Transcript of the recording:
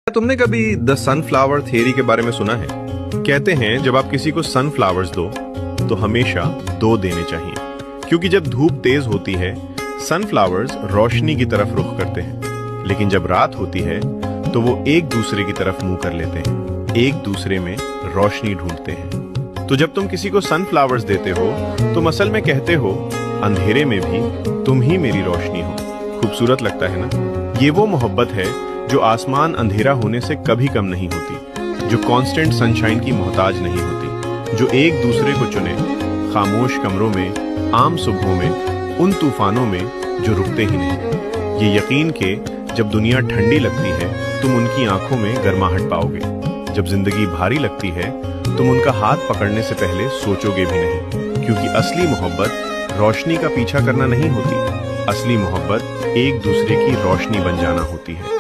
तुमने कभी the sunflower theory के बारे में सुना है? कहते हैं जब आप किसी को सनफ्लावर्स दो तो हमेशा दो देने चाहिए, क्योंकि जब धूप तेज होती है सनफ्लावर्स रोशनी की तरफ रुख करते हैं, लेकिन जब रात होती है तो वो एक दूसरे की तरफ मुंह कर लेते हैं, एक दूसरे में रोशनी ढूंढते हैं। तो जब तुम किसी को सनफ्लावर्स देते हो तुम असल में कहते हो अंधेरे में भी तुम ही मेरी रोशनी हो। खूबसूरत लगता है ना? ये वो मोहब्बत है जो आसमान अंधेरा होने से कभी कम नहीं होती, जो कांस्टेंट सनशाइन की मोहताज नहीं होती, जो एक दूसरे को चुने खामोश कमरों में, आम सुबहों में, उन तूफानों में जो रुकते ही नहीं। ये यकीन के जब दुनिया ठंडी लगती है तुम उनकी आंखों में गर्माहट पाओगे, जब जिंदगी भारी लगती है तुम उनका हाथ पकड़ने से पहले सोचोगे भी नहीं, क्योंकि असली मोहब्बत रोशनी का पीछा करना नहीं होती, असली मोहब्बत एक दूसरे की रोशनी बन जाना होती है।